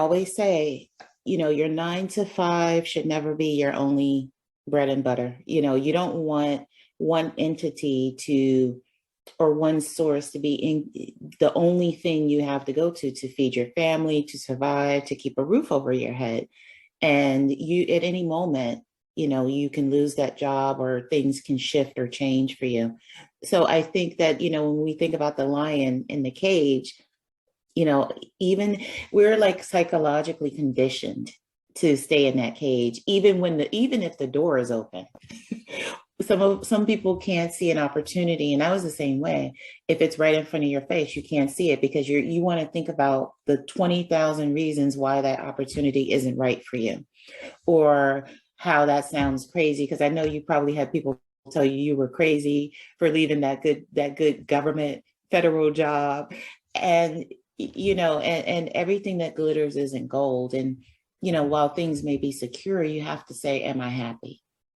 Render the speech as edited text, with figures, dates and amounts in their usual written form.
always say, your 9 to 5 should never be your only bread and butter. You don't want one entity to, or one source to be the only thing you have to go to feed your family, to survive, to keep a roof over your head. And you, at any moment, you can lose that job, or things can shift or change for you. So I think that, when we think about the lion in the cage, you know, even we're like psychologically conditioned to stay in that cage, even if the door is open. Some people can't see an opportunity, and I was the same way. If it's right in front of your face, you can't see it because you want to think about the 20,000 reasons why that opportunity isn't right for you, or how that sounds crazy. Because I know you probably had people tell you you were crazy for leaving that good government federal job, and and everything that glitters isn't gold. And while things may be secure, you have to say, am I happy?